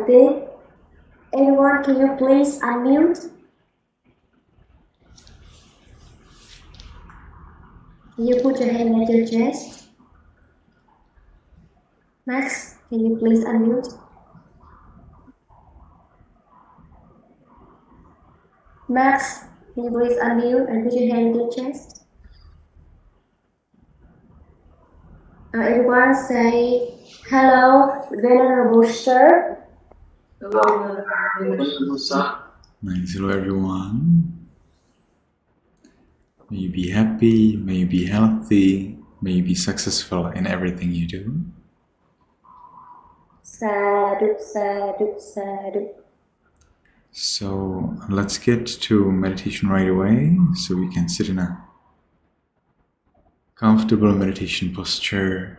breathing. Everyone, can you please unmute? Can you put your hand at your chest? Max, can you please unmute? Max, can you please unmute and put your hand at your chest? Everyone say, hello, Venerable Sir. Nice. Hello everyone. May you be happy, may you be healthy, may you be successful in everything you do. Sadhu, sadhu, sadhu. So let's get to meditation right away, so we can sit in a comfortable meditation posture.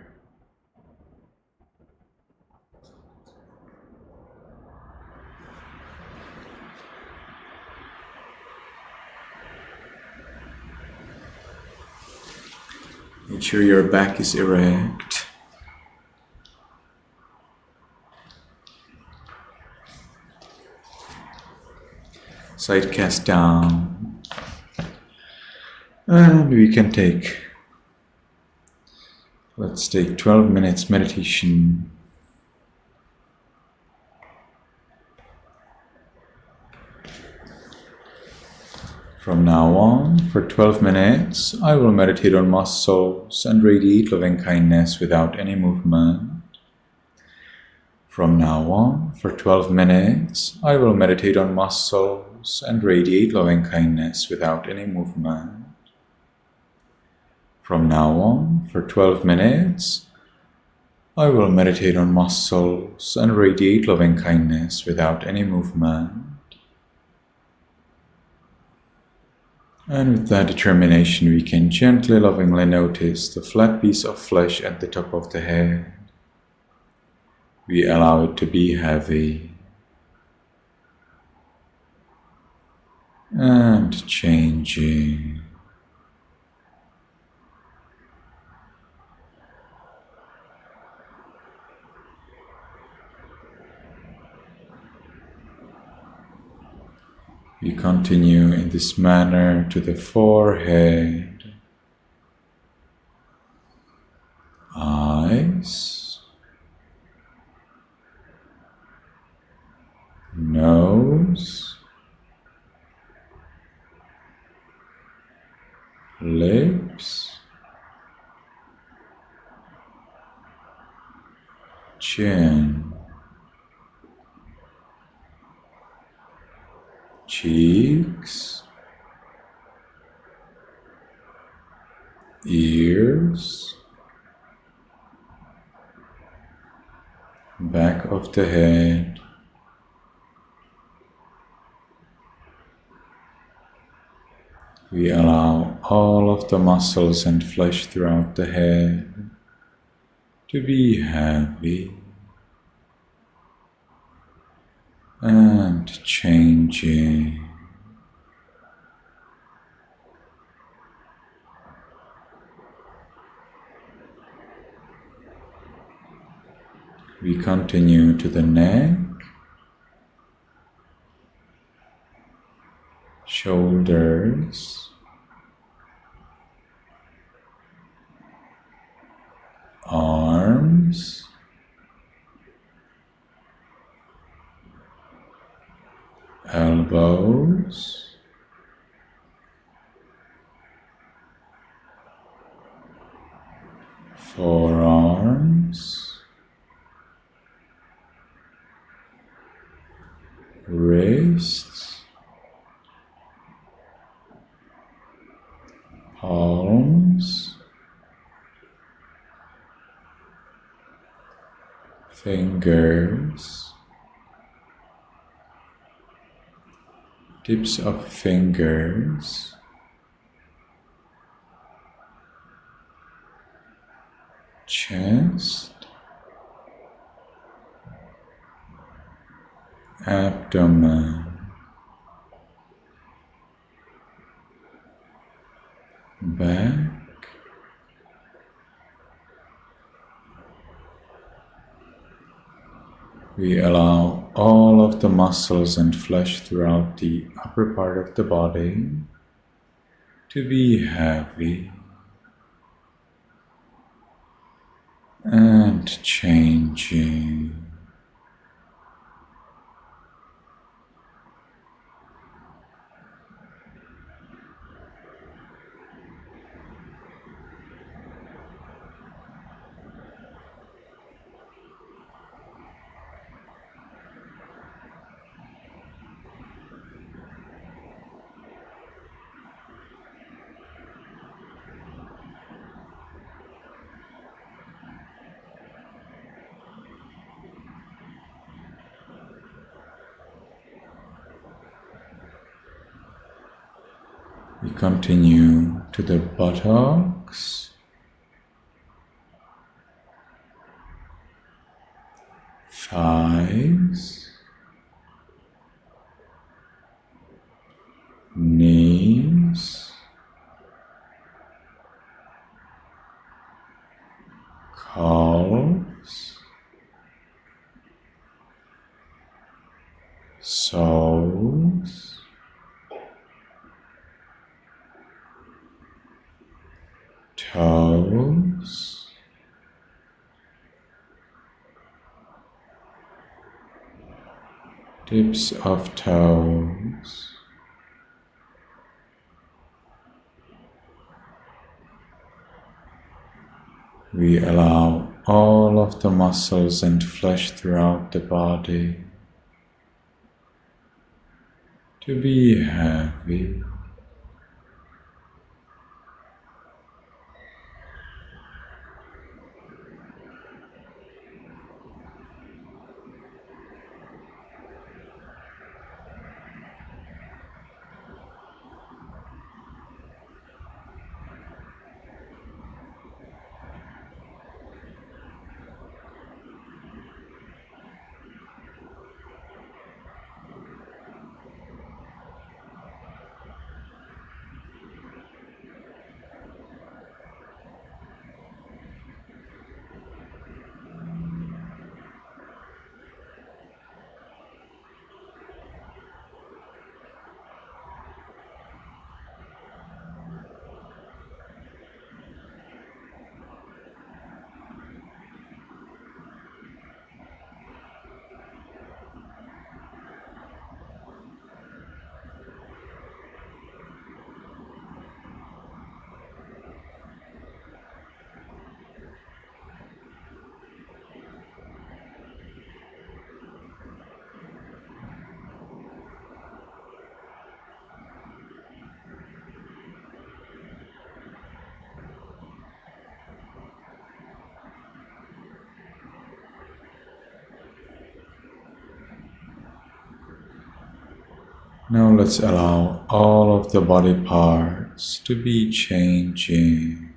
Make sure your back is erect. Side cast down. And we can let's take 12 minutes meditation. From now on, for 12 minutes, I will meditate on muscles and radiate loving kindness without any movement. From now on, for 12 minutes, I will meditate on muscles and radiate loving kindness without any movement. From now on, for 12 minutes, I will meditate on muscles and radiate loving kindness without any movement. And with that determination, we can gently, lovingly notice the flat piece of flesh at the top of the head. We allow it to be heavy and changing. We continue in this manner to the forehead, eyes, nose, lips, chin, cheeks, ears, back of the head, we allow all of the muscles and flesh throughout the head to be heavy and changing. We continue to the neck, shoulders, arms, elbows, forearms, wrists, palms, fingers, tips of fingers, chest, abdomen, back, we allow all of the muscles and flesh throughout the upper part of the body to be heavy and changing. We continue to the buttocks, thighs, knees, calves, soles, toes, tips of toes, we allow all of the muscles and flesh throughout the body to be heavy. Now let's allow all of the body parts to be changing.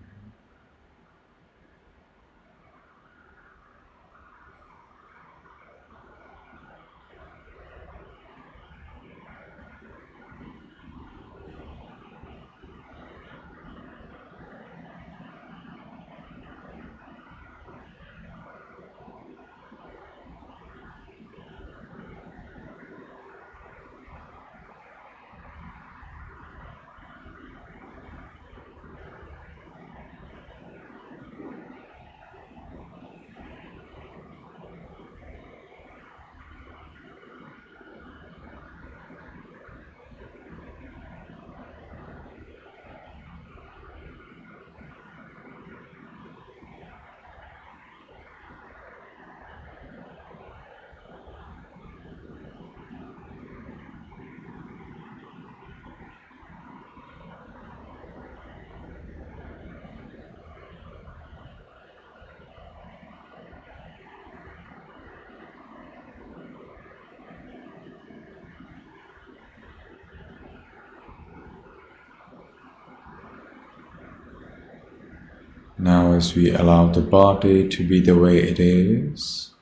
Now as we allow the body to be the way it is,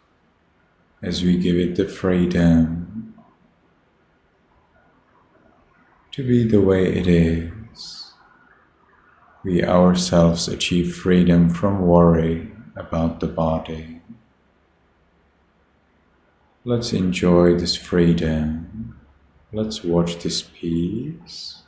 as we give it the freedom to be the way it is, we ourselves achieve freedom from worry about the body. Let's enjoy this freedom. Let's watch this peace.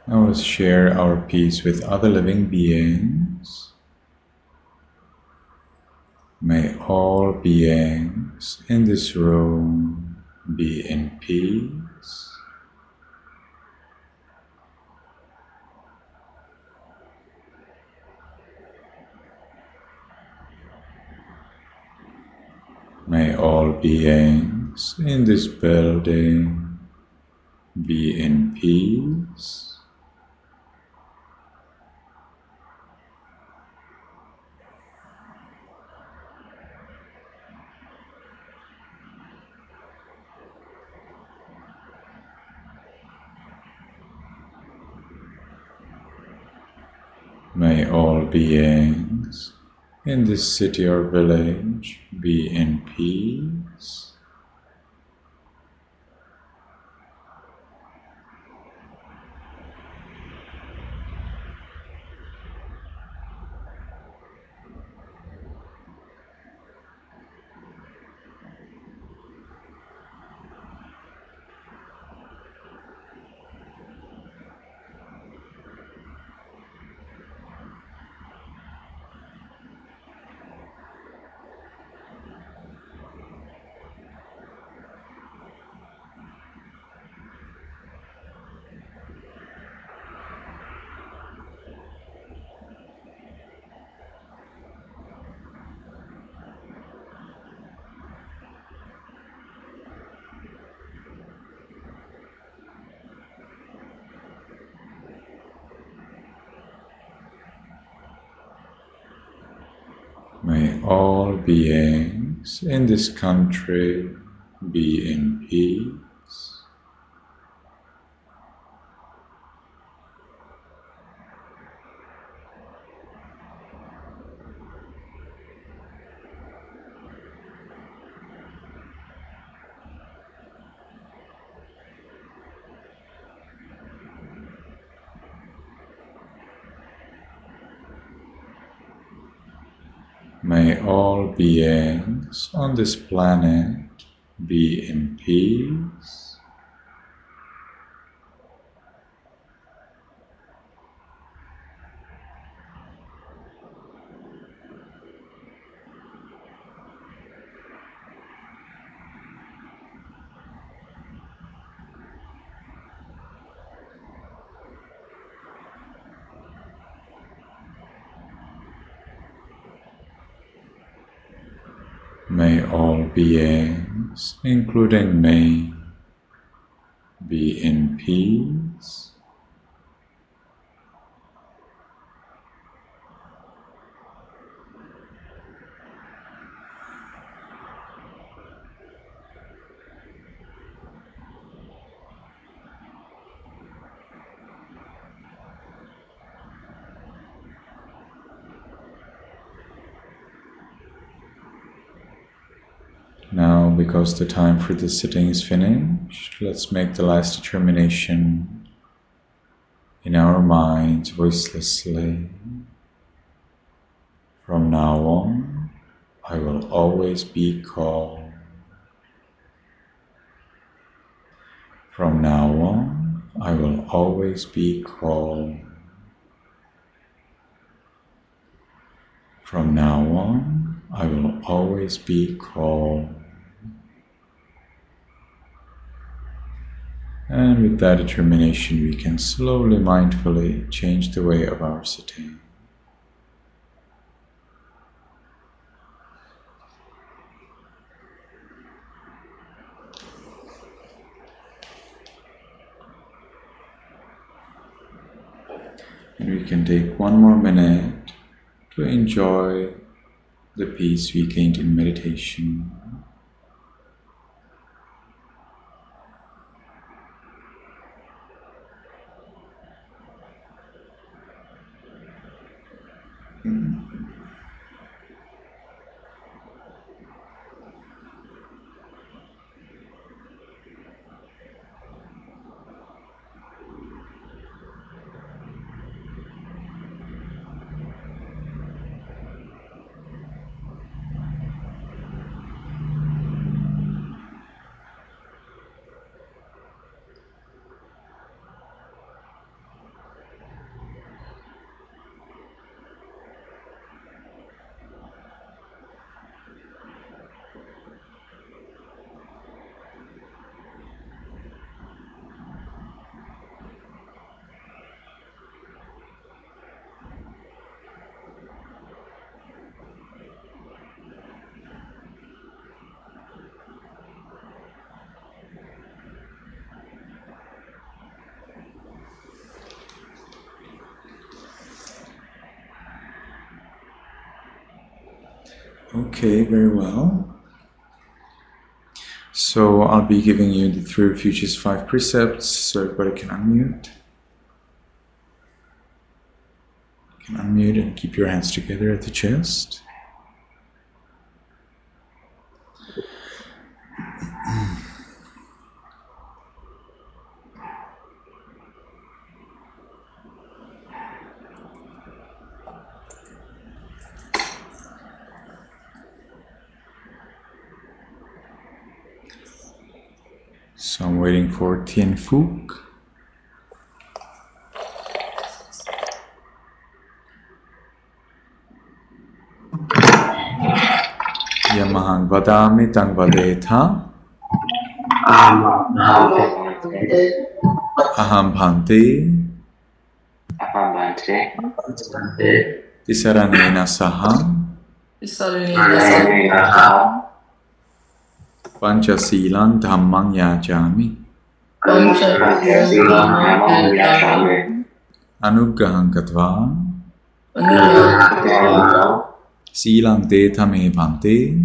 Now let's share our peace with other living beings. May all beings in this room be in peace. May all beings in this building be in peace. May all beings in this city or village be in peace. May all beings in this country be in peace. May all beings on this planet be in peace. May all beings, including me, be in peace. Now, because the time for the sitting is finished, let's make the last determination in our minds voicelessly. From now on, I will always be calm. From now on, I will always be calm. From now on, I will always be calm. And with that determination, we can slowly, mindfully change the way of our sitting. And we can take one more minute to enjoy the peace we gained in meditation. Okay, very well. So I'll be giving you the 3 refuges, 5 precepts, so everybody can unmute. You can unmute and keep your hands together at the chest. So I'm waiting for Tien Phuc. Yamahang vadami tang vadetha. Aham bhante. Tisaranena saha. Pancha silang dhammang yajami. Anuggaham katva. Silang detha me bhante.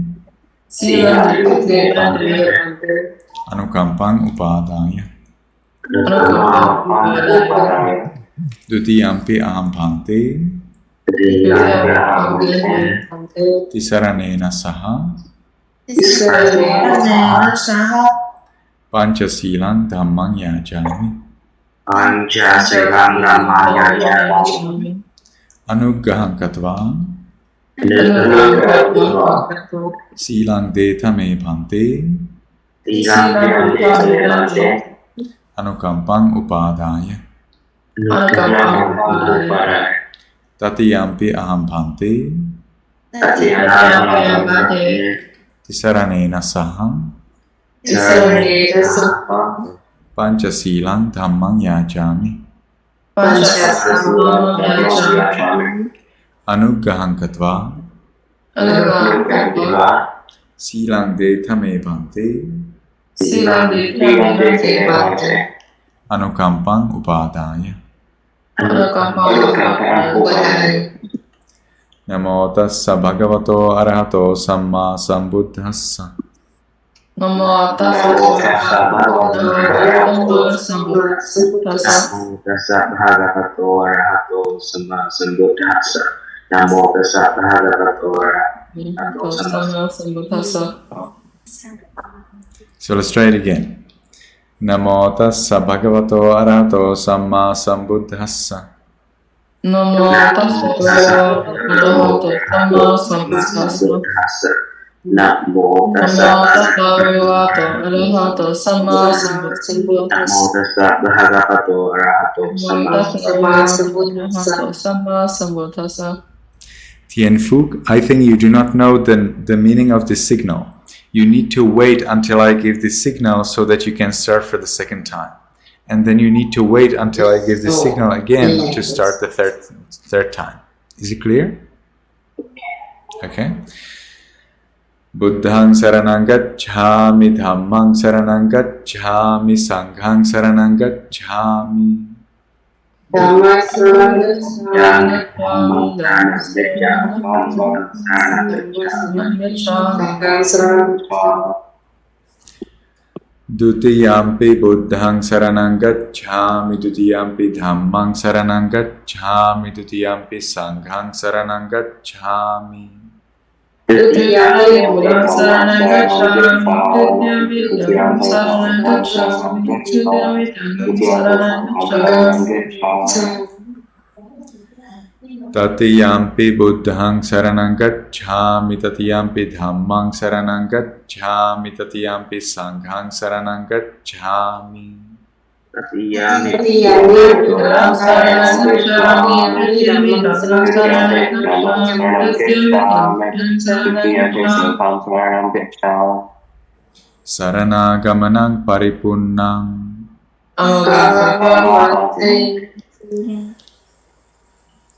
Anukampang upadaya. Dutiyampi aham bhante. Tisaranena saha. Pancha silang dhammang yajami. Anuggaham katva. Silang detha me bhante. Anukampang upadaya. Tatiyampi aham bhante. Tisaranena saha. Pancha silang dhammang yajami. Anuggaham katva. Silang de tame bhante. Silang de bhante. Anukampang upadaya. Anukampang upadaya. Namo tassa bhagavato arahato samma sambuddhassa. Namo tassa bhagavato arahato samma sambuddhassa. Namo tassa bhagavato arahato samma sambuddhassa. Namo tassa bhagavato arahato samma sambuddhassa. So let's try it again. Namo tassa bhagavato arahato samma sambuddhassa. Namo tassa bhagavato samma sambuddhassa. Namo tassa bhagavato arahato samma sambuddhassa. Namo tassa bhagavato arahato samma sambuddhassa. Tien Phuc, I think you do not know the meaning of this signal. You need to wait until I give the signal so that you can start for the second time. And then you need to wait until I give the signal again to start the third time. Is it clear? Okay. Buddhang saranang gacchami, dhammang saranang gacchami, sanghang saranang gacchami. Dhamma Dutiyampi buddhang saranang gacchami, dutiyampi dhammang saranang gacchami, dutiyampi sanghang saranang gacchami. Dutiyampi buddhang saranang gacchami, dutiyampi dhammang saranang gacchami, dutiyampi saranang gacchami. Tatiyampi buddhang saranang gacchami, tatiyampi dhammang saranang gacchami, tatiyampi sanghang saranang gacchami. Tatiyampi buddhang saranang gacchami, tatiyampi dhammang saranang gacchami. Saranaгаmanang paripunnang.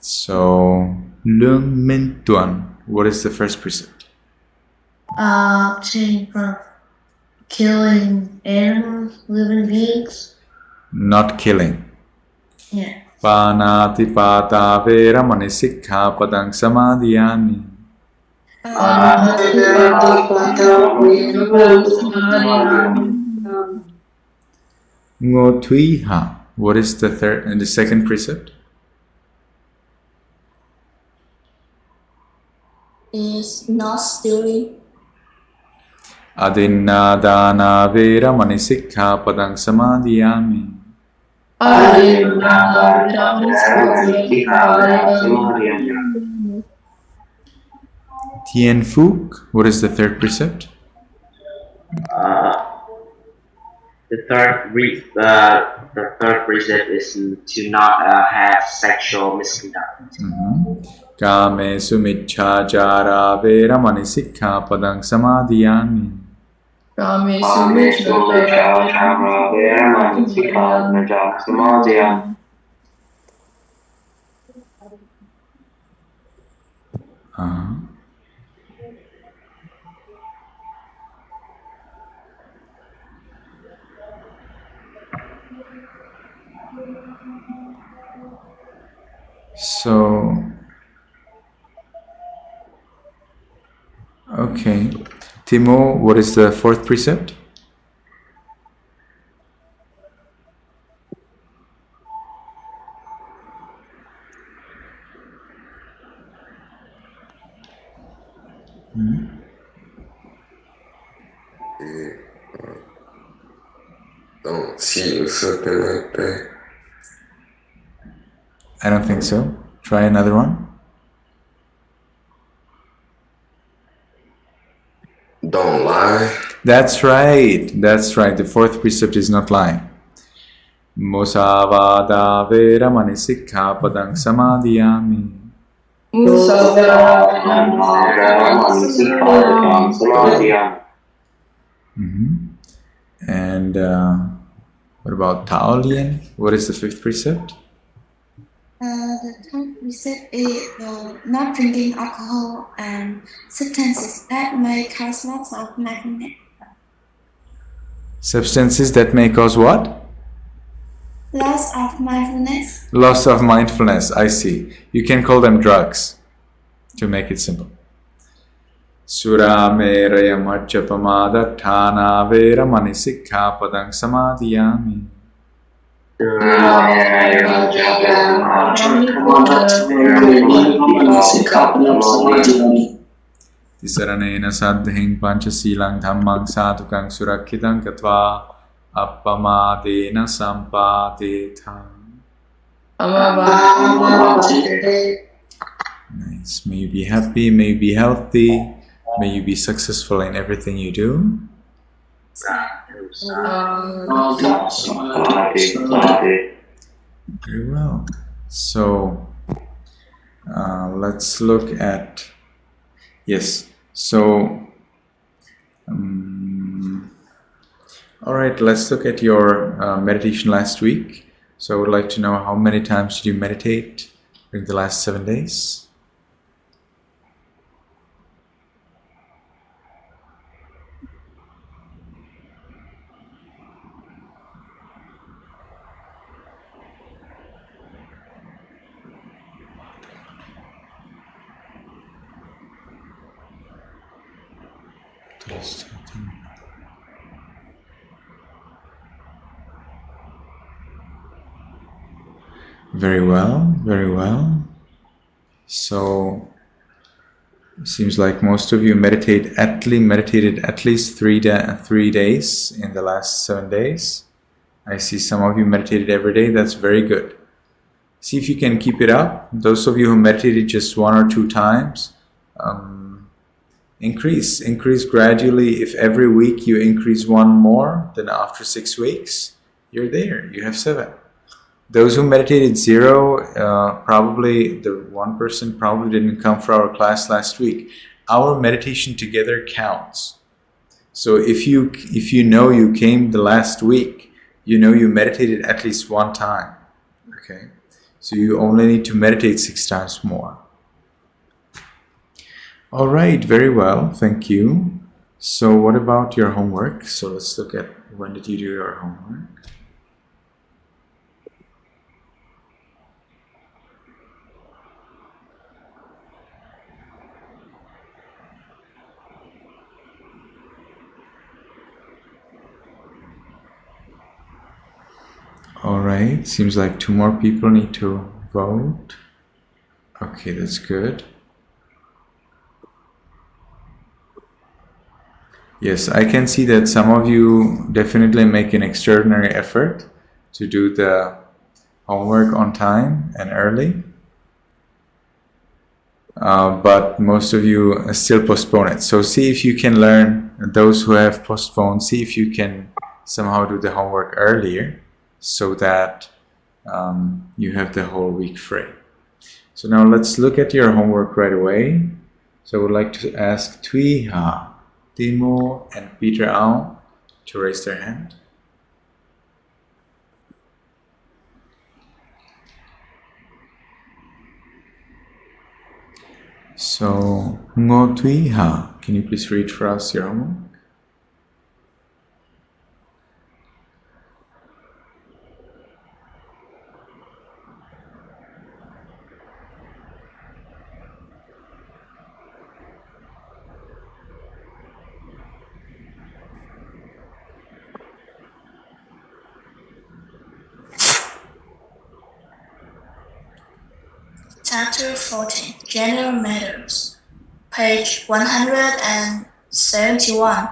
So, Lung Min Tuan, what is the first precept? Abstain from killing animals, living beings. Not killing. Yeah. Panati pata vera mani sikha padang samadhiyami. Ngothuiha, what is the third and the second precept? Is not stealing. Adinnadana vera mani sikha padang samadhiyami. Tien Phuc, what is the third precept? The third precept is to not have sexual misconduct. Kame sumichhachara vera mani sikha padang samadhiyami. Kame sumichhachara vera mani sikha padang samadhiyami. So, okay. Timo, what is the fourth precept? Don't see you something like that. I don't think so. Try another one. Don't lie. That's right. That's right. The fourth precept is not lying. Musavada vera mani sikha padang samadhiyami. And what about Taolian? What is the fifth precept? The third precept is not drinking alcohol and substances that may cause loss of mindfulness. Substances that may cause what? Loss of mindfulness. Loss of mindfulness, I see. You can call them drugs, to make it simple. Sura meraya majjapamada thana vera manisikha padang samadhiyami. Tisaranena saddhing panchasilang dhammang sadhukang surakhitang katva appamadena sampadetham. Nice. May you be happy, may you be healthy, may you be successful in everything you do. Very well. So let's look at, yes, so all right, let's look at your meditation last week. So I would like to know, how many times did you meditate during the last 7 days? Very well, very well. So it seems like most of you meditated at least 3 days in the last 7 days. I see some of you meditated every day. That's very good. See if you can keep it up. Those of you who meditated just 1 or 2 times, increase gradually. If every week you increase 1 more, then after 6 weeks, you're there. You have 7. Those who meditated 0, probably the 1 person probably didn't come for our class last week. Our meditation together counts. So if you know you came the last week, you know you meditated at least 1 time. Okay, so you only need to meditate 6 times more. All right, very well, thank you. So what about your homework? So let's look at, when did you do your homework? All right, seems like 2 more people need to vote. Okay, that's good. Yes, I can see that some of you definitely make an extraordinary effort to do the homework on time and early. But most of you still postpone it. So see if you can learn, those who have postponed, see if you can somehow do the homework earlier, so that you have the whole week free. So now let's look at your homework right away. So I would like to ask Thuy-ha, Timo, and Peter Au to raise their hand. So Ngo Thuy-ha, can you please read for us your homework? Chapter 14, General Matters, page 171.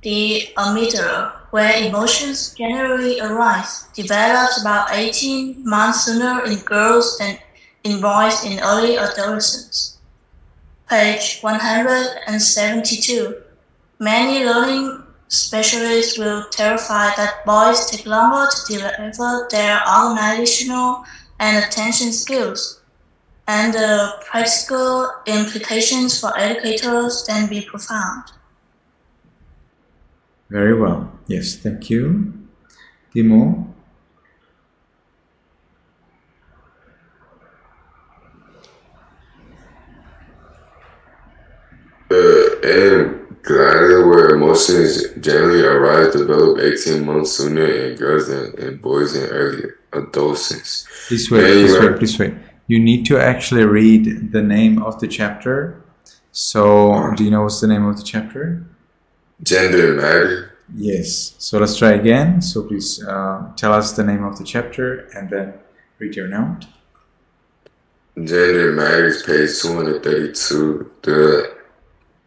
The amygdala, where emotions generally arise, develops about 18 months sooner in girls than in boys in early adolescence. Page 172. Many learning specialists will testify that boys take longer to develop their organizational and attention skills, and the practical implications for educators can be profound. Very well. Yes, thank you. Timo? The glider where emotions generally arise develop 18 months sooner in girls than in boys in early adolescence. Please wait. You need to actually read the name of the chapter. So, do you know what's the name of the chapter? Gender matter. Yes. So let's try again. So please tell us the name of the chapter and then read your note. Gender matters, page 232. The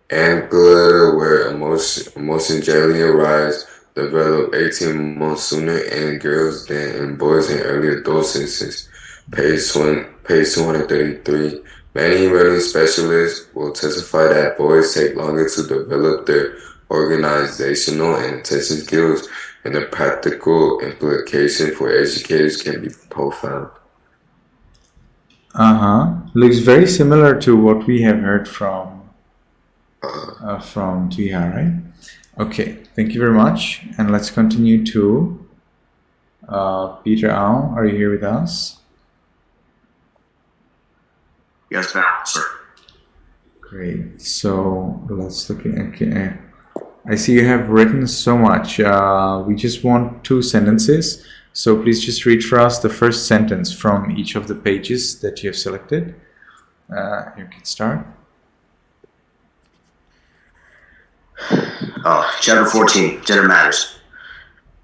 glider where emotion generally arise develop 18 months sooner in girls than in boys in early adolescence. Page 233. Many learning specialists will testify that boys take longer to develop their organizational and attention skills, and the practical implication for educators can be profound. Looks very similar to what we have heard from Tuya, right? Okay, thank you very much. And let's continue to Peter Au. Are you here with us? Yes, ma'am, sir. Great. So let's look at. Okay. I see you have written so much. We just want 2 sentences. So please just read for us the first sentence from each of the pages that you have selected. You can start. Chapter 14, Gender Matters.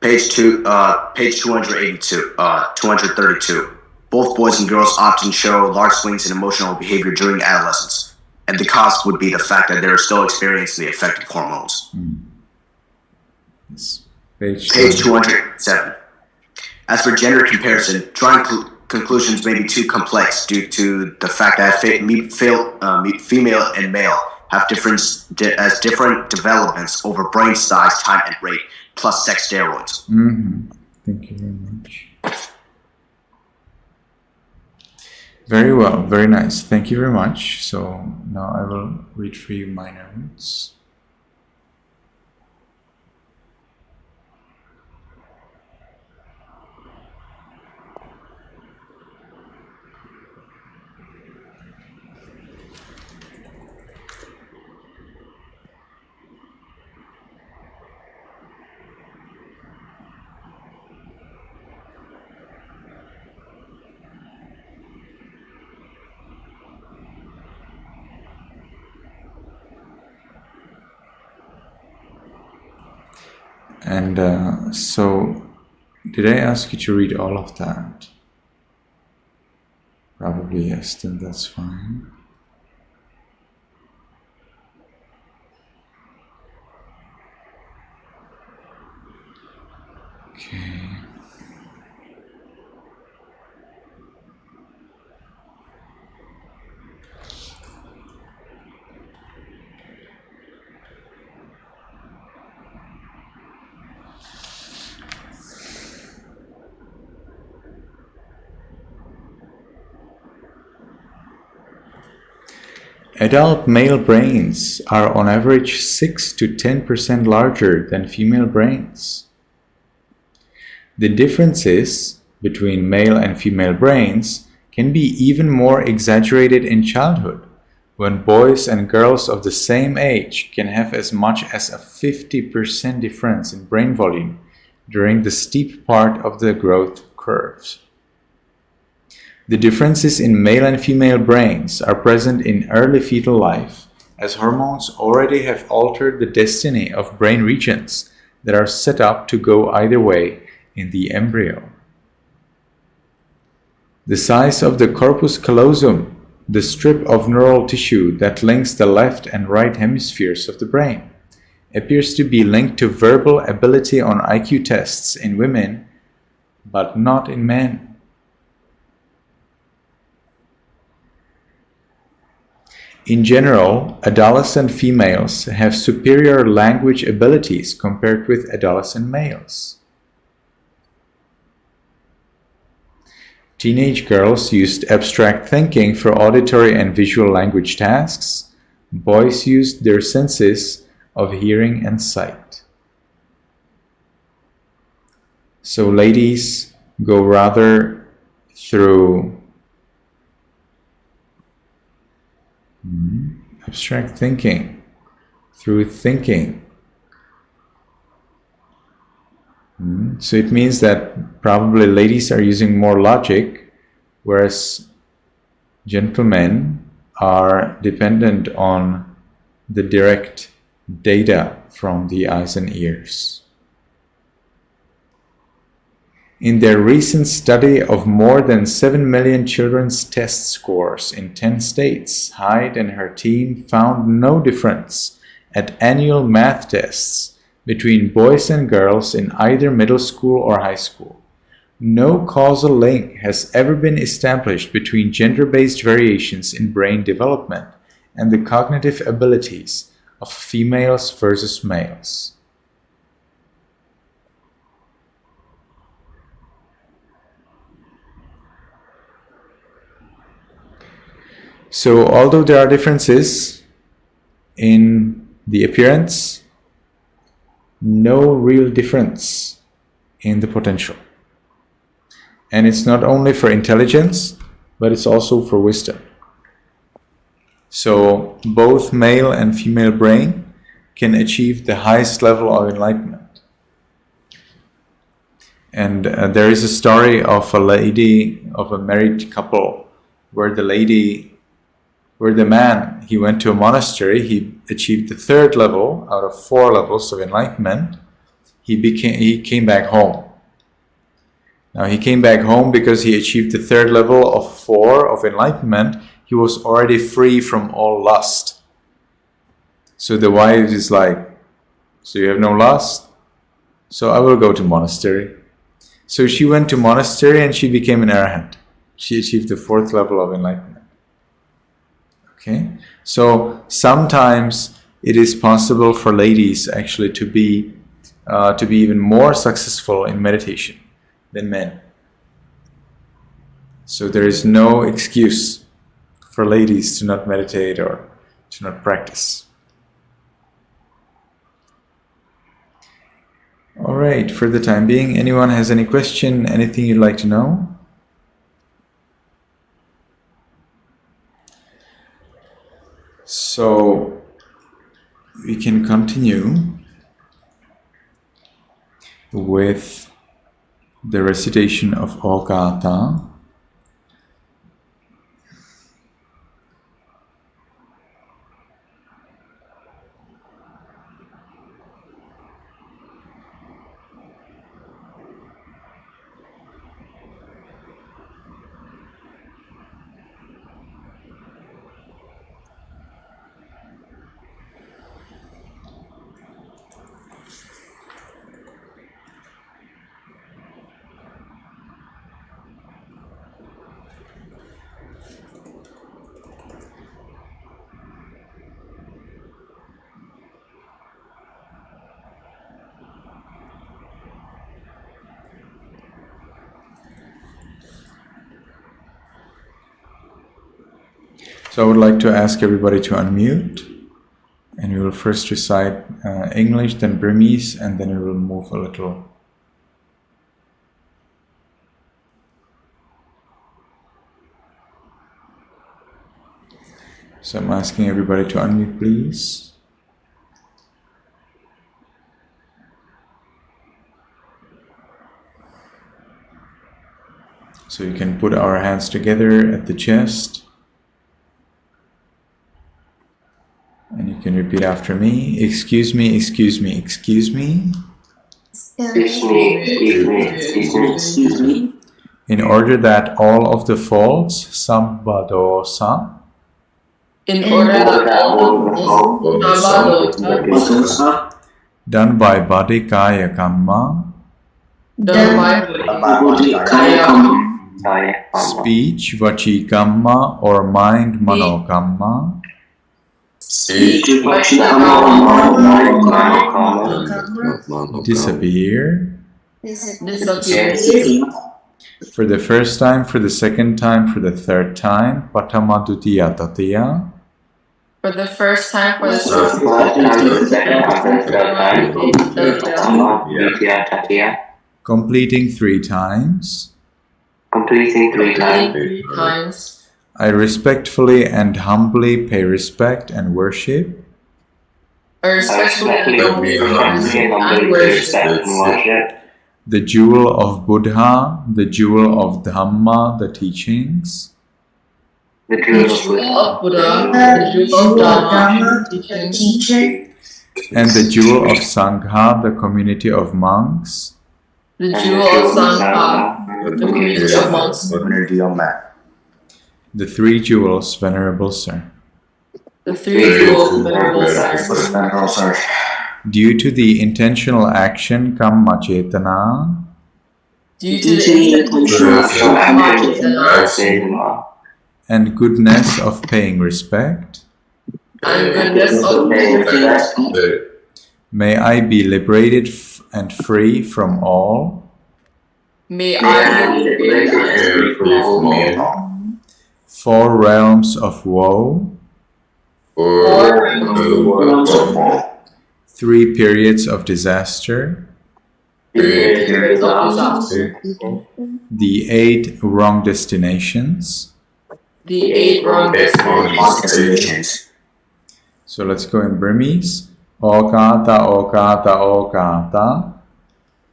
Page 282, 232. Both boys and girls often show large swings in emotional behavior during adolescence, and the cause would be the fact that they're still experiencing the effect of hormones. Yes. Page 207. As for gender comparison, drawing conclusions may be too complex due to the fact that female and male have different developments over brain size, time, and rate, plus sex steroids. Thank you very much. Very well, very nice. Thank you very much. So now I will read for you my notes. And so, did I ask you to read all of that? Probably yes, then that's fine. Okay. Adult male brains are on average 6 to 10% larger than female brains. The differences between male and female brains can be even more exaggerated in childhood, when boys and girls of the same age can have as much as a 50% difference in brain volume during the steep part of the growth curves. The differences in male and female brains are present in early fetal life, as hormones already have altered the destiny of brain regions that are set up to go either way in the embryo. The size of the corpus callosum, the strip of neural tissue that links the left and right hemispheres of the brain, appears to be linked to verbal ability on IQ tests in women, but not in men. In general, adolescent females have superior language abilities compared with adolescent males. Teenage girls used abstract thinking for auditory and visual language tasks. Boys used their senses of hearing and sight. So ladies go rather through abstract thinking, through thinking. So it means that probably ladies are using more logic, whereas gentlemen are dependent on the direct data from the eyes and ears. In their recent study of more than 7 million children's test scores in 10 states, Hyde and her team found no difference at annual math tests between boys and girls in either middle school or high school. No causal link has ever been established between gender-based variations in brain development and the cognitive abilities of females versus males. So, although there are differences in the appearance, no real difference in the potential. And it's not only for intelligence, but it's also for wisdom. So both male and female brain can achieve the highest level of enlightenment. And there is a story of a lady, of a married couple, where the man, he went to a monastery, he achieved the 3rd level out of 4 levels of enlightenment. He came back home. Now he came back home because he achieved the 3rd level of 4 of enlightenment. He was already free from all lust. So the wife is like, so you have no lust? So I will go to monastery. So she went to monastery and she became an arahant. She achieved the 4th level of enlightenment. Okay, so sometimes it is possible for ladies actually to be even more successful in meditation than men. So there is no excuse for ladies to not meditate or to not practice. All right, for the time being, anyone has any question, anything you'd like to know? So we can continue with the recitation of Ogata. So I would like to ask everybody to unmute, and we will first recite English, then Burmese, and then we will move a little. So I'm asking everybody to unmute, please. So you can put our hands together at the chest. And you can repeat after me. Excuse me, excuse me, excuse me. Excuse me, excuse me, excuse me, excuse me. In order that all of the faults, sambadosa, In order that all of the done by body kaya kamma, done by Kaya speech vachi kamma, or mind mano kamma, disappear for the first time, for the second time, for the third time, patama dutiya tatiya, for the first time, for the second time, completing 3 times. completing 3 times. 3 times. I respectfully and humbly pay respect and worship are especially honored and worshipped. The jewel of Buddha, the jewel of Dhamma, the teachings, The jewel of Buddha, the jewel of Dharma, the teaching, and the jewel of Sangha, the community of monks, the jewel of Sangha, the community of monks, the three jewels, Venerable Sir. the three jewels, Venerable Sir. Due to the intentional action, Kamma Chetana, Due to the intentional action and goodness of paying respect, and goodness of respect, may I be liberated and free from all may I be liberated and free from all 4 realms of woe, 3 periods of disaster, periods of disaster, the 8 wrong destinations. the 8 wrong destinations. So let's go in Burmese. Okata, okata, okata.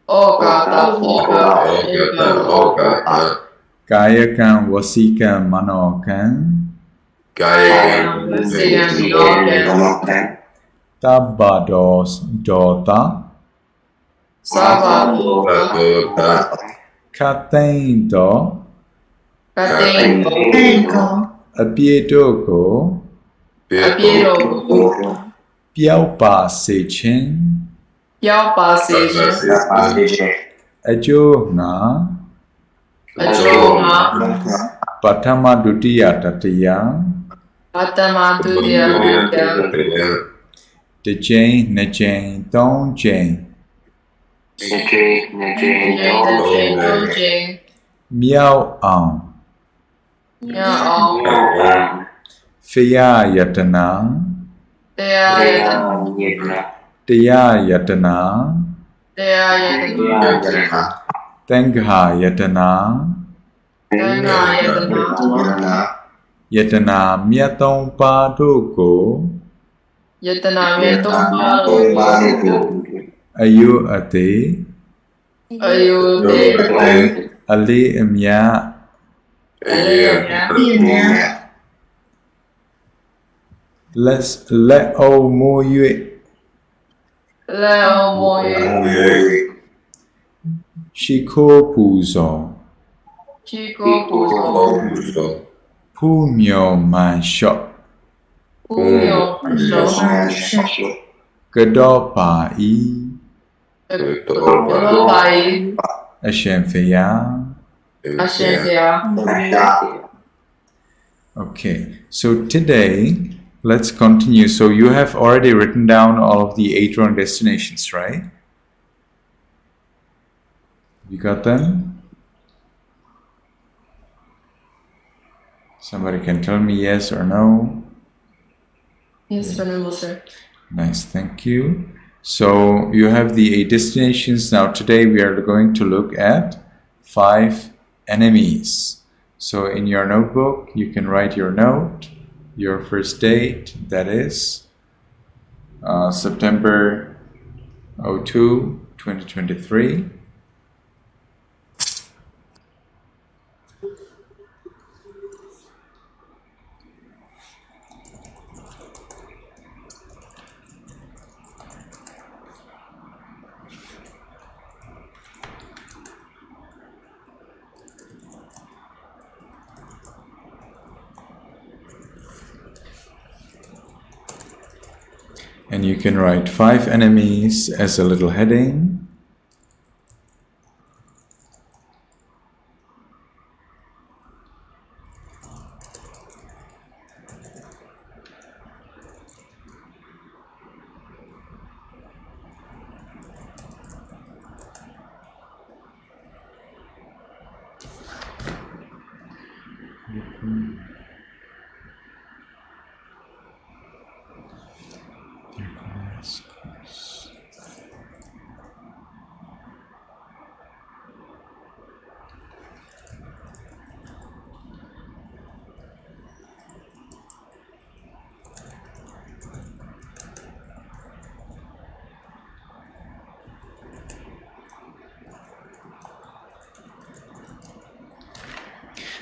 Okata, okata, okata. Kayakan, wasikan, manokan. Kayam, Vasikan, Minokan. Tabados, dota. Sabadota. Kataindo, Katingo. apiedoko, Apiero. piaupa sechin, Yao Passage. ajona, Ajoma. patama dutiya tatiya, Atamadudia. Tejain, Nejain, Thong Jain, Miao Ang, Phaya Yatana, Taya Yatana, Tengha Yatana, Yatana Miatong Pa Doko, Ayu Ate, Ali Amya, Let O Mo Yue, Shiko Puzo, Pu Myo Man Shop, Gado Pa I, Ashen Phaya. Okay, so today let's continue. So you have already written down all of the 8 wrong destinations, right? You got them? Somebody can tell me yes or no. Yes, Venerable Sir. Nice, thank you. So you have the 8 destinations. Now today we are going to look at 5 enemies. So in your notebook, you can write your note, your first date, that is September 02, 2023. And you can write 5 enemies as a little heading.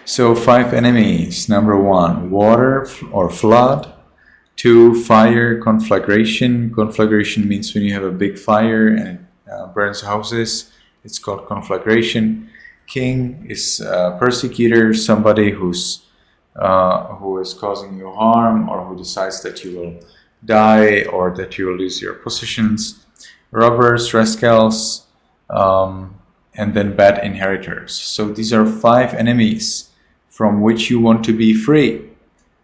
So 5 enemies. Number 1, water or flood. 2, fire, conflagration. Conflagration means when you have a big fire and it burns houses. It's called conflagration. King is persecutor, somebody who is causing you harm or who decides that you will die or that you will lose your possessions. Robbers, rascals, and then bad inheritors. So these are 5 enemies from which you want to be free.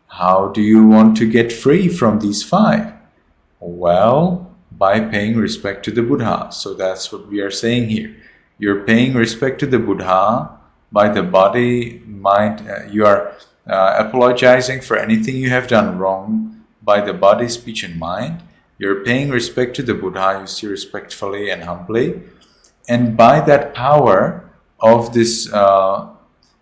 How do you want to get free from these 5? Well, by paying respect to the Buddha. So that's what we are saying here. You're paying respect to the Buddha by the body, mind. You are apologizing for anything you have done wrong by the body, speech, and mind. You're paying respect to the Buddha, you see respectfully and humbly. And by that power of this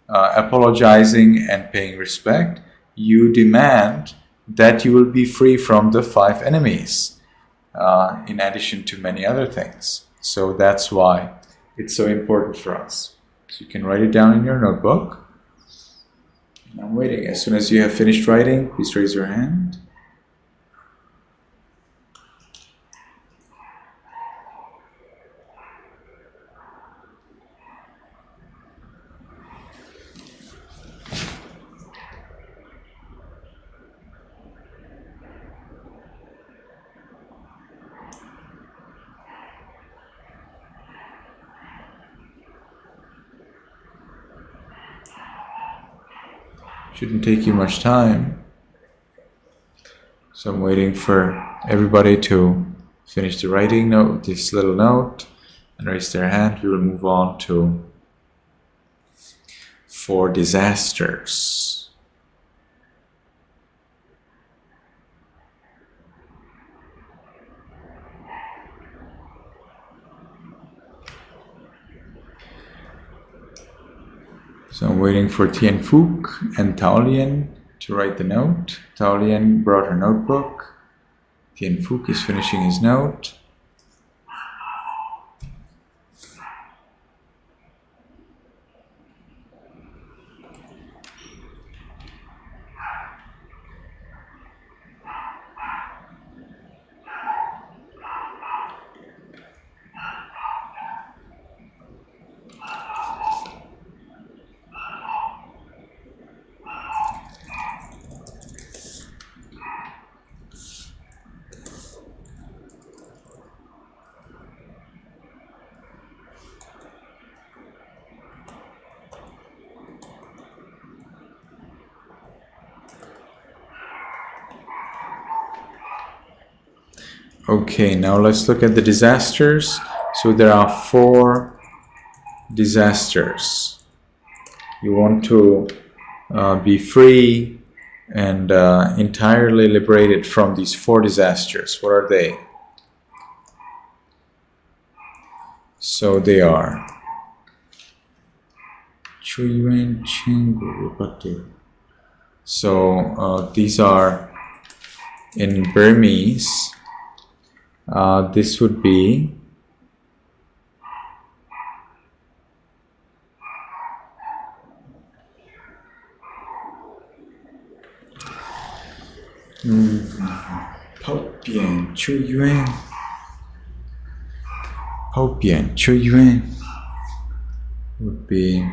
apologizing and paying respect, you demand that you will be free from the 5 enemies, in addition to many other things. So that's why it's so important for us. So you can write it down in your notebook. I'm waiting. As soon as you have finished writing, please raise your hand. Shouldn't take you much time. So I'm waiting for everybody to finish the writing note, this little note, and raise their hand. We will move on to 4 disasters. So I'm waiting for Tien Phuc and Taolian to write the note. Taolian brought her notebook. Tien Phuc is finishing his note. Okay, now let's look at the disasters. So there are 4 disasters. You want to be free and entirely liberated from these 4 disasters. What are they? So they are Chuyuan Chengu Bhakti. So these are in Burmese. This would be Pao Bian Chu Yuan. Pao Bian Chu Yuan would be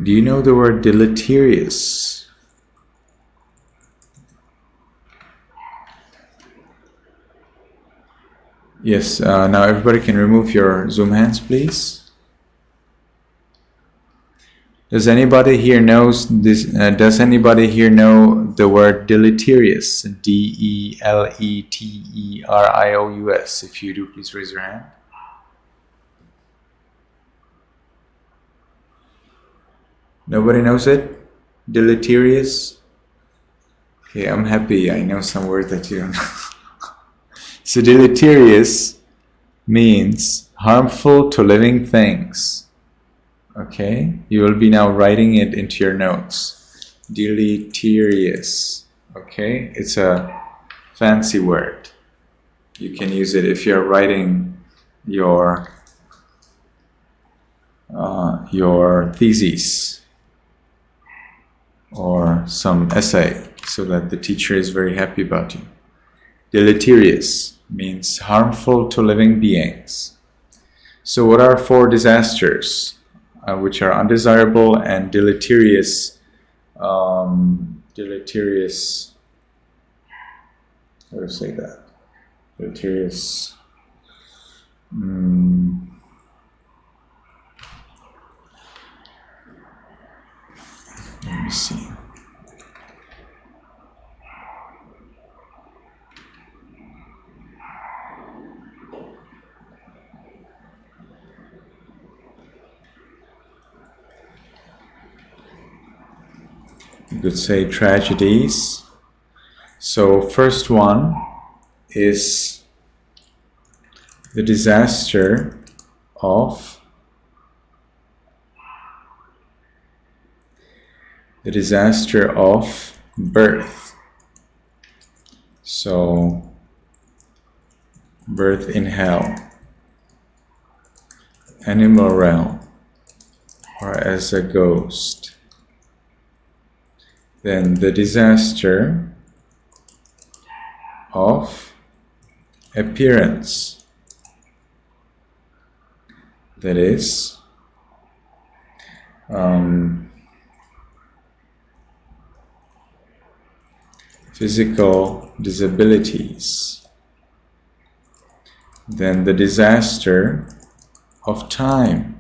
Do you know the word deleterious? Yes, now everybody can remove your Zoom hands, please. Does anybody here knows this? Does anybody here know the word deleterious? D-E-L-E-T-E-R-I-O-U-S. If you do, please raise your hand. Nobody knows it? Deleterious? Okay, I'm happy. I know some words that you don't know. So deleterious means harmful to living things. Okay, you will be now writing it into your notes. Deleterious. Okay, it's a fancy word. You can use it if you're writing your thesis or some essay, so that the teacher is very happy about you. Deleterious means harmful to living beings. So what are 4 disasters? Which are undesirable and deleterious. Deleterious. How to say that? Deleterious. Let me see. You could say tragedies. So first one is the disaster of birth. So birth in hell, animal realm, or as a ghost. Then the disaster of appearance, that is physical disabilities. Then the disaster of time,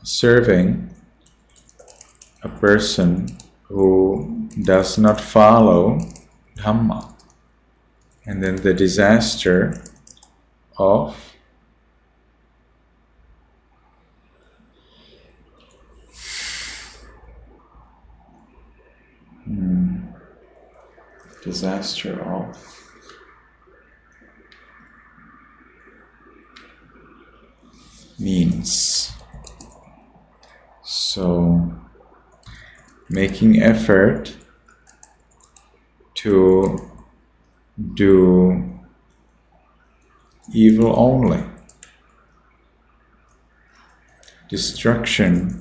serving a person who does not follow Dhamma. And then the disaster of means. So making effort to do evil only. Destruction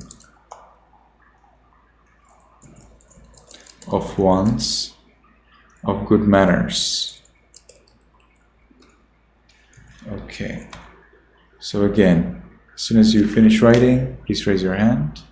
of good manners. Okay. So again, as soon as you finish writing, please raise your hand.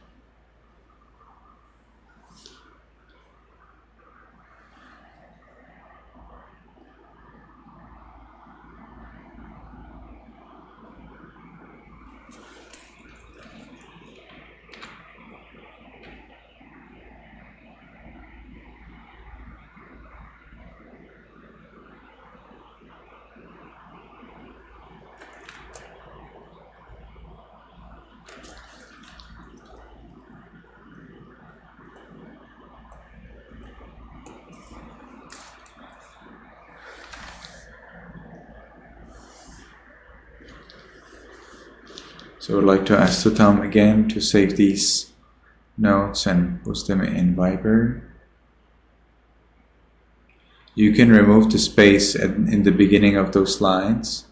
So I would like to ask Sutam again to save these notes and post them in Viber. You can remove the space in the beginning of those lines.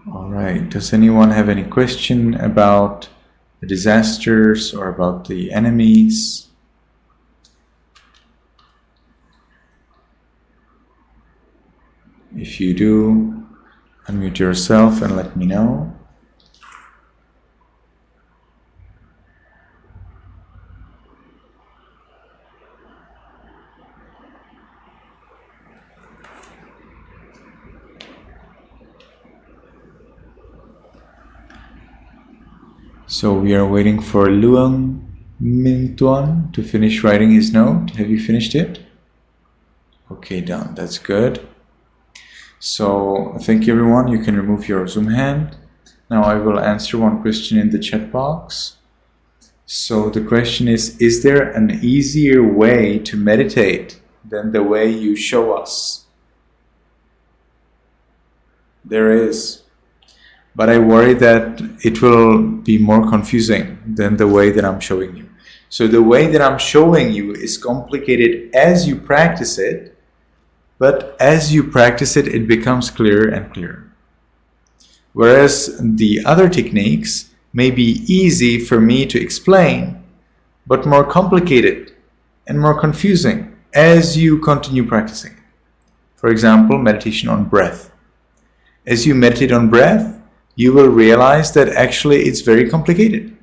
All right. Does anyone have any question about the disasters or about the enemies? If you do, unmute yourself and let me know. So we are waiting for Luang Minh Tuan to finish writing his note. Have you finished it? Okay, done. That's good. So thank you, everyone. You can remove your Zoom hand. Now I will answer one question in the chat box. So the question is there an easier way to meditate than the way you show us? There is. But I worry that it will be more confusing than the way that I'm showing you. So the way that I'm showing you is complicated as you practice it, but as you practice it, it becomes clearer and clearer. Whereas the other techniques may be easy for me to explain, but more complicated and more confusing as you continue practicing. For example, meditation on breath. As you meditate on breath, you will realize that actually it's very complicated.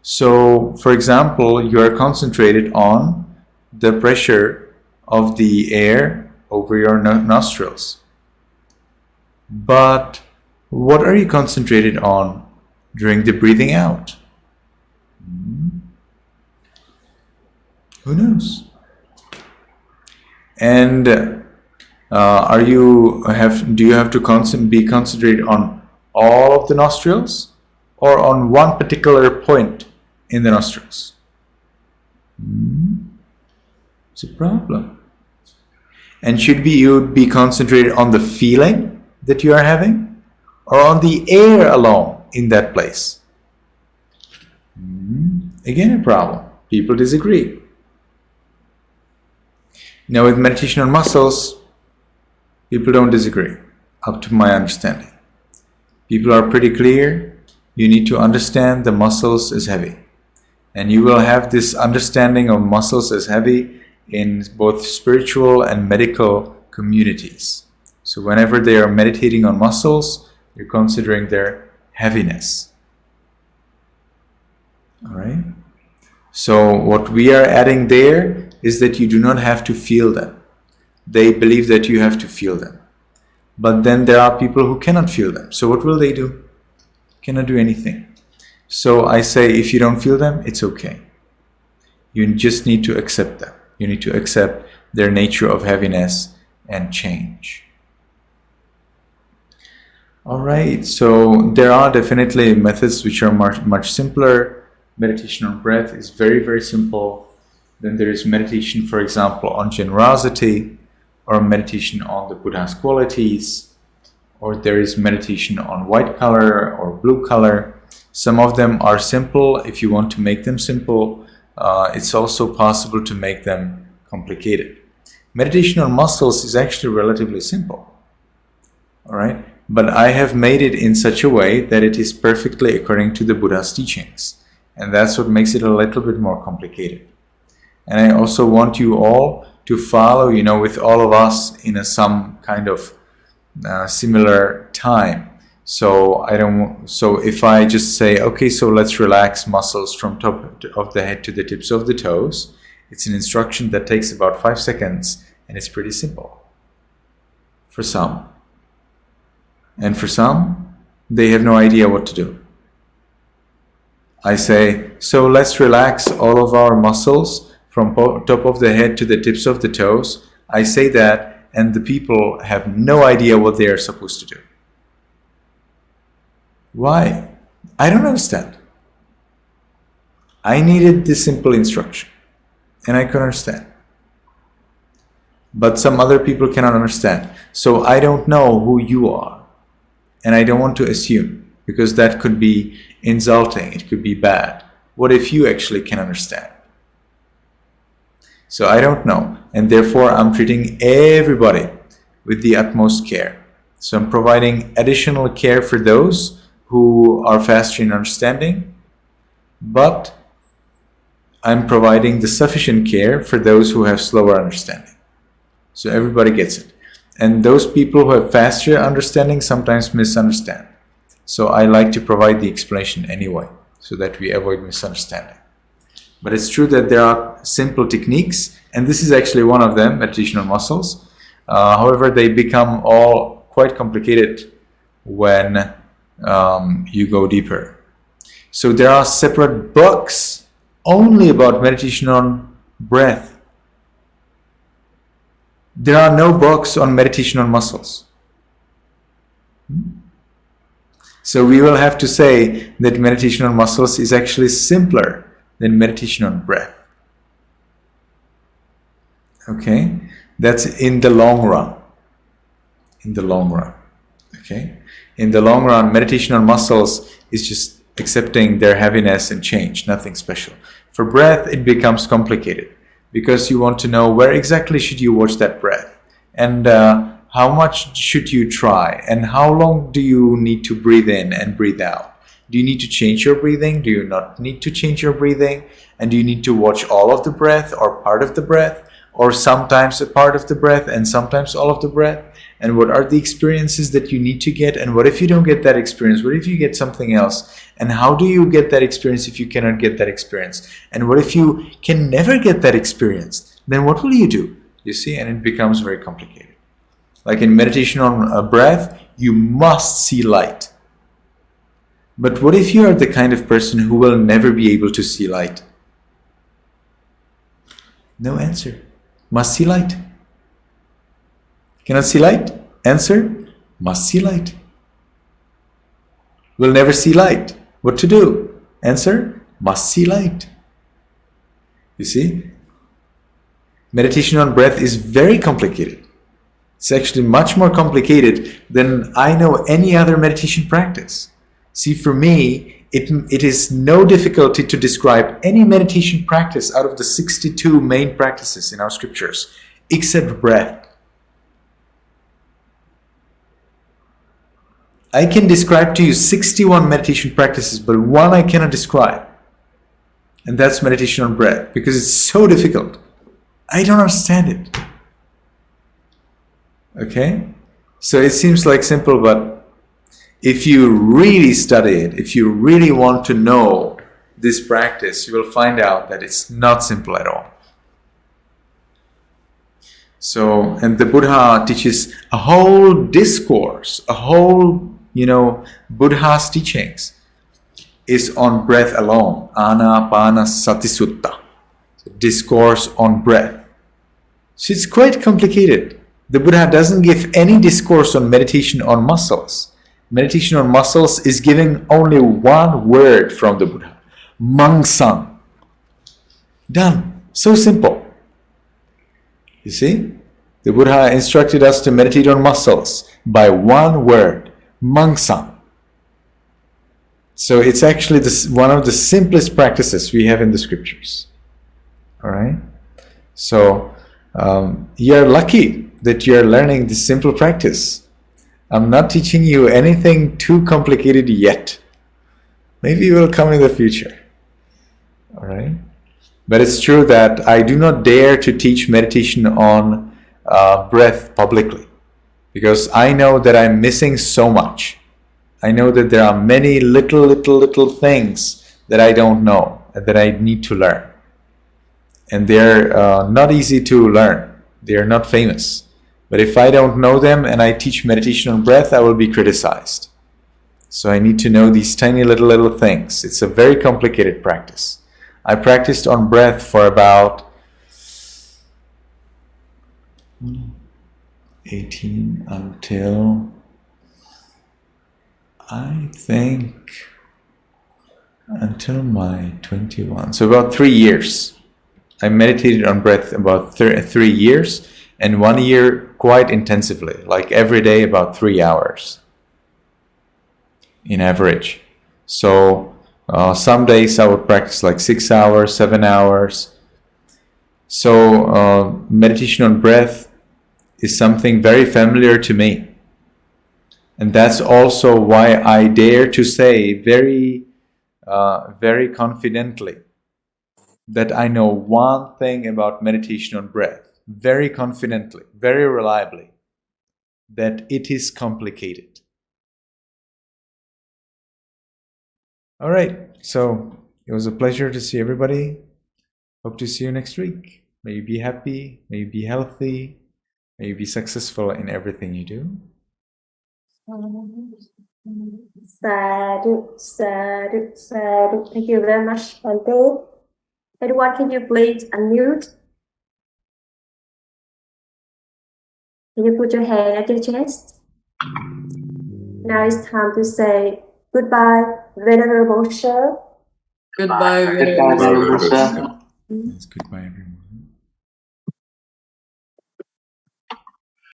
So, for example, you are concentrated on the pressure of the air over your nostrils. But what are you concentrated on during the breathing out? Who knows? And do you have to be concentrated on all of the nostrils or on one particular point in the nostrils? It's a problem. And should you be concentrated on the feeling that you are having or on the air alone in that place? Again, a problem. People disagree. Now with meditation on muscles, people don't disagree, up to my understanding. People are pretty clear. You need to understand the muscles as heavy. And you will have this understanding of muscles as heavy in both spiritual and medical communities. So whenever they are meditating on muscles, you're considering their heaviness. All right? So what we are adding there is that you do not have to feel them. They believe that you have to feel them. But then there are people who cannot feel them. So what will they do? Cannot do anything. So I say, if you don't feel them, it's okay. You just need to accept them. You need to accept their nature of heaviness and change. All right, so there are definitely methods which are much simpler. Meditation on breath is very, very simple. Then there is meditation, for example, on generosity, or meditation on the Buddha's qualities, or there is meditation on white color or blue color. Some of them are simple. If you want to make them simple, it's also possible to make them complicated. Meditation on muscles is actually relatively simple. All right, but I have made it in such a way that it is perfectly according to the Buddha's teachings, and that's what makes it a little bit more complicated. And I also want you all to follow, with all of us in some kind of similar time. So if I just say, okay, so let's relax muscles from top of the head to the tips of the toes, it's an instruction that takes about 5 seconds, and it's pretty simple for some. And for some, they have no idea what to do. I say, so let's relax all of our muscles from top of the head to the tips of the toes. I say that, and the people have no idea what they are supposed to do. Why? I don't understand. I needed this simple instruction, and I could understand. But some other people cannot understand. So I don't know who you are, and I don't want to assume, because that could be insulting, it could be bad. What if you actually can understand? So I don't know, and therefore I'm treating everybody with the utmost care. So I'm providing additional care for those who are faster in understanding, but I'm providing the sufficient care for those who have slower understanding. So everybody gets it. And those people who have faster understanding sometimes misunderstand. So I like to provide the explanation anyway, so that we avoid misunderstanding. But it's true that there are simple techniques, and this is actually one of them, meditation on muscles. However, they become all quite complicated when you go deeper. So there are separate books only about meditation on breath. There are no books on meditation on muscles. So we will have to say that meditation on muscles is actually simpler than meditation on breath. Okay? That's in the long run. In the long run. Okay? In the long run, meditation on muscles is just accepting their heaviness and change, nothing special. For breath, it becomes complicated because you want to know where exactly should you watch that breath, and how much should you try, and how long do you need to breathe in and breathe out. Do you need to change your breathing? Do you not need to change your breathing? And do you need to watch all of the breath or part of the breath, or sometimes a part of the breath and sometimes all of the breath? And what are the experiences that you need to get? And what if you don't get that experience? What if you get something else? And how do you get that experience if you cannot get that experience? And what if you can never get that experience? Then what will you do? You see, and it becomes very complicated. Like in meditation on breath, you must see light. But what if you are the kind of person who will never be able to see light? No answer. Must see light. Cannot see light? Answer, must see light. Will never see light. What to do? Answer, must see light. You see? Meditation on breath is very complicated. It's actually much more complicated than I know any other meditation practice. See, for me, it is no difficulty to describe any meditation practice out of the 62 main practices in our scriptures, except breath. I can describe to you 61 meditation practices, but one I cannot describe. And that's meditation on breath, because it's so difficult. I don't understand it. Okay? So it seems like simple, but if you really study it, if you really want to know this practice, you will find out that it's not simple at all. So, and the Buddha teaches a whole discourse, a whole, Buddha's teachings is on breath alone. Anapanasati Sutta. Discourse on breath. So it's quite complicated. The Buddha doesn't give any discourse on meditation on muscles. Meditation on muscles is giving only one word from the Buddha. Mangsang. Done. So simple. You see? The Buddha instructed us to meditate on muscles by one word. Mangsang. So it's actually one of the simplest practices we have in the scriptures. Alright? So you're lucky that you're learning this simple practice. I'm not teaching you anything too complicated yet. Maybe it will come in the future. Alright? But it's true that I do not dare to teach meditation on breath publicly, because I know that I'm missing so much. I know that there are many little things that I don't know and that I need to learn. And they're not easy to learn. They're not famous. But if I don't know them and I teach meditation on breath, I will be criticized. So I need to know these tiny little things. It's a very complicated practice. I practiced on breath for about 18 until I think until my 21. So about 3 years. I meditated on breath about 3 years, and 1 year quite intensively, like every day about 3 hours in average. So some days I would practice like 6 hours, 7 hours. So meditation on breath is something very familiar to me. And that's also why I dare to say very confidently that I know one thing about meditation on breath, very confidently, very reliably, that it is complicated. All right, so it was a pleasure to see everybody. Hope to see you next week. May you be happy, may you be healthy, may you be successful in everything you do. Sadhu, sadhu, sadhu. Thank you very much, Bante. Everyone, can you please unmute? Can you put your hand at your chest? Now it's time to say goodbye, Venerable Sir. Goodbye, Goodbye, Venerable Venerable Sir. Sir. Yes, goodbye, everyone.